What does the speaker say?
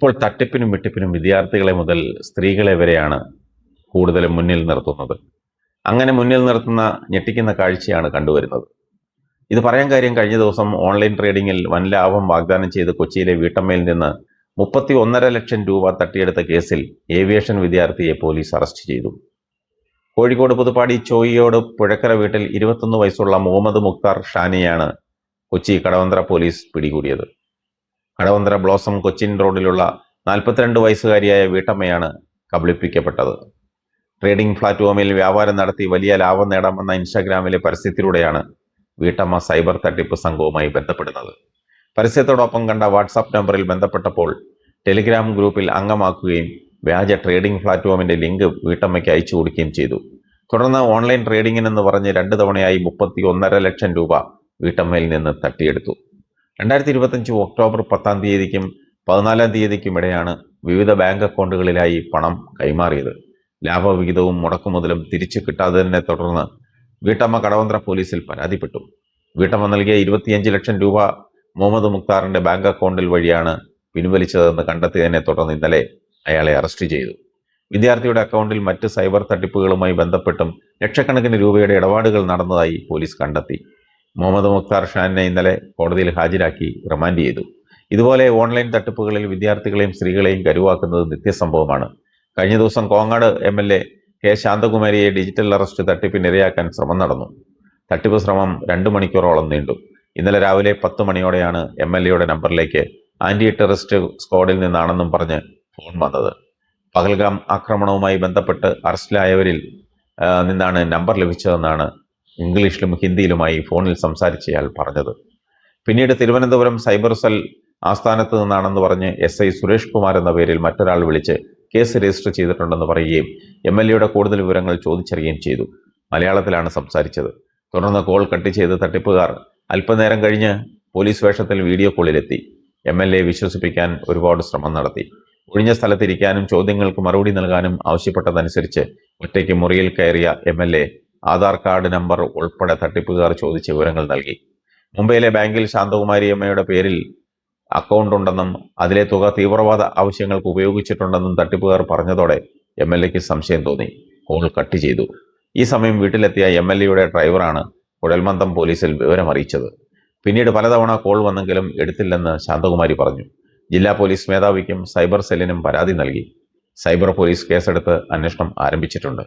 ഇപ്പോൾ തട്ടിപ്പിനും വെട്ടിപ്പിനും വിദ്യാർത്ഥികളെ മുതൽ സ്ത്രീകളെ വരെയാണ് കൂടുതലും മുന്നിൽ നിർത്തുന്നത്. അങ്ങനെ മുന്നിൽ നിർത്തുന്ന ഞെട്ടിക്കുന്ന കാഴ്ചയാണ് കണ്ടുവരുന്നത്. ഇത് പറയാൻ കാര്യം, കഴിഞ്ഞ ദിവസം ഓൺലൈൻ ട്രേഡിംഗിൽ വൻ ലാഭം വാഗ്ദാനം ചെയ്ത് കൊച്ചിയിലെ വീട്ടമ്മയിൽ നിന്ന് 31.5 ലക്ഷം രൂപ തട്ടിയെടുത്ത കേസിൽ ഏവിയേഷൻ വിദ്യാർത്ഥിയെ പോലീസ് അറസ്റ്റ് ചെയ്തു. കോഴിക്കോട് പുതുപ്പാടി ചോയിയോട് പുഴക്കര വീട്ടിൽ 21 വയസ്സുള്ള മുഹമ്മദ് മുക്താർ ഷാനിയാണ് കൊച്ചി കടവന്ത്ര പോലീസ് പിടികൂടിയത്. കടവന്ത്ര ബ്ലോസം കൊച്ചിൻ റോഡിലുള്ള 42 വയസ്സുകാരിയായ വീട്ടമ്മയാണ് കബളിപ്പിക്കപ്പെട്ടത്. ട്രേഡിംഗ് പ്ലാറ്റ്ഫോമിൽ വ്യാപാരം നടത്തി വലിയ ലാഭം നേടാമെന്ന ഇൻസ്റ്റാഗ്രാമിലെ പരസ്യത്തിലൂടെയാണ് വീട്ടമ്മ സൈബർ തട്ടിപ്പ് സംഘവുമായി ബന്ധപ്പെടുന്നത്. പരസ്യത്തോടൊപ്പം കണ്ട വാട്സാപ്പ് നമ്പറിൽ ബന്ധപ്പെട്ടപ്പോൾ ടെലിഗ്രാം ഗ്രൂപ്പിൽ അംഗമാക്കുകയും വ്യാജ ട്രേഡിംഗ് പ്ലാറ്റ്ഫോമിന്റെ ലിങ്ക് വീട്ടമ്മയ്ക്ക് അയച്ചു കൊടുക്കുകയും ചെയ്തു. തുടർന്ന് ഓൺലൈൻ ട്രേഡിംഗിനെന്ന് പറഞ്ഞ് 2 തവണയായി 31.5 ലക്ഷം രൂപ വീട്ടമ്മയിൽ നിന്ന് തട്ടിയെടുത്തു. 2025 ഒക്ടോബർ 10-ാം തീയതിക്കും 14-ാം തീയതിക്കും ഇടെയാണ് വിവിധ ബാങ്ക് അക്കൗണ്ടുകളിലായി പണം കൈമാറിയത്. ലാഭവിഹിതവും മുടക്കുമുതലും തിരിച്ചു കിട്ടാത്തതിനെ തുടർന്ന് വീട്ടമ്മ കടവന്ത്ര പോലീസിൽ പരാതിപ്പെട്ടു. വീട്ടമ്മ നൽകിയ 25 ലക്ഷം രൂപ മുഹമ്മദ് മുക്താറിന്റെ ബാങ്ക് അക്കൗണ്ടിൽ വഴിയാണ് പിൻവലിച്ചതെന്ന് കണ്ടെത്തിയതിനെ തുടർന്ന് ഇന്നലെ അയാളെ അറസ്റ്റ് ചെയ്തു. വിദ്യാർത്ഥിയുടെ അക്കൗണ്ടിൽ മറ്റ് സൈബർ തട്ടിപ്പുകളുമായി ബന്ധപ്പെട്ടും ലക്ഷക്കണക്കിന് രൂപയുടെ ഇടപാടുകൾ നടന്നതായി പോലീസ് കണ്ടെത്തി. മുഹമ്മദ് മുക്താർ ഷാനിനെ ഇന്നലെ കോടതിയിൽ ഹാജരാക്കി റിമാൻഡ് ചെയ്തു. ഇതുപോലെ ഓൺലൈൻ തട്ടിപ്പുകളിൽ വിദ്യാർത്ഥികളെയും സ്ത്രീകളെയും കരുവാക്കുന്നത് നിത്യസംഭവമാണ്. കഴിഞ്ഞ ദിവസം കോങ്ങാട് MLA കെ ശാന്തകുമാരിയെ ഡിജിറ്റൽ അറസ്റ്റ് തട്ടിപ്പിനിരയാക്കാൻ ശ്രമം നടന്നു. തട്ടിപ്പ് ശ്രമം 2 മണിക്കൂറോളം നീണ്ടു. ഇന്നലെ രാവിലെ 10 മണിയോടെയാണ് MLAയുടെ നമ്പറിലേക്ക് ആന്റി ടെററിസ്റ്റ് സ്ക്വാഡിൽ നിന്നാണെന്നും പറഞ്ഞ് ഫോൺ വന്നത്. പഹൽഗാം ആക്രമണവുമായി ബന്ധപ്പെട്ട് അറസ്റ്റിലായവരിൽ നിന്നാണ് നമ്പർ ലഭിച്ചതെന്നാണ് ഇംഗ്ലീഷിലും ഹിന്ദിയിലുമായി ഫോണിൽ സംസാരിച്ചയാൾ പറഞ്ഞത്. പിന്നീട് തിരുവനന്തപുരം സൈബർ സെൽ ആസ്ഥാനത്ത് നിന്നാണെന്ന് പറഞ്ഞ് SI സുരേഷ് കുമാർ എന്ന പേരിൽ മറ്റൊരാൾ വിളിച്ച് കേസ് രജിസ്റ്റർ ചെയ്തിട്ടുണ്ടെന്ന് പറയുകയും MLAയുടെ കൂടുതൽ വിവരങ്ങൾ ചോദിച്ചറിയുകയും ചെയ്തു. മലയാളത്തിലാണ് സംസാരിച്ചത്. തുടർന്ന് കോൾ കട്ട് ചെയ്ത് തട്ടിപ്പുകാർ അല്പനേരം കഴിഞ്ഞ് പോലീസ് വേഷത്തിൽ വീഡിയോ കോളിലെത്തി. MLA വിശ്വസിപ്പിക്കാൻ ഒരുപാട് ശ്രമം നടത്തി. ഒഴിഞ്ഞ സ്ഥലത്തിരിക്കാനും ചോദ്യങ്ങൾക്ക് മറുപടി നൽകാനും ആവശ്യപ്പെട്ടതനുസരിച്ച് ഒറ്റയ്ക്ക് മുറിയിൽ കയറിയ MLA ആധാർ കാർഡ് നമ്പർ ഉൾപ്പെടെ തട്ടിപ്പുകാർ ചോദിച്ച വിവരങ്ങൾ നൽകി. മുംബൈയിലെ ബാങ്കിൽ ശാന്തകുമാരിയമ്മയുടെ പേരിൽ അക്കൗണ്ട് ഉണ്ടെന്നും അതിലെ തുക തീവ്രവാദ ആവശ്യങ്ങൾക്ക് ഉപയോഗിച്ചിട്ടുണ്ടെന്നും തട്ടിപ്പുകാർ പറഞ്ഞതോടെ MLAക്ക് സംശയം തോന്നി. കോൾ കട്ട് ചെയ്തു. ഈ സമയം വീട്ടിലെത്തിയ MLAയുടെ ഡ്രൈവറാണ് കുഴൽമന്ദം പോലീസിൽ വിവരമറിയിച്ചത്. പിന്നീട് പലതവണ കോൾ വന്നെങ്കിലും എടുത്തില്ലെന്ന് ശാന്തകുമാരി പറഞ്ഞു. ജില്ലാ പോലീസ് മേധാവിക്കും സൈബർ സെല്ലിനും പരാതി നൽകി. സൈബർ പോലീസ് കേസെടുത്ത് അന്വേഷണം ആരംഭിച്ചിട്ടുണ്ട്.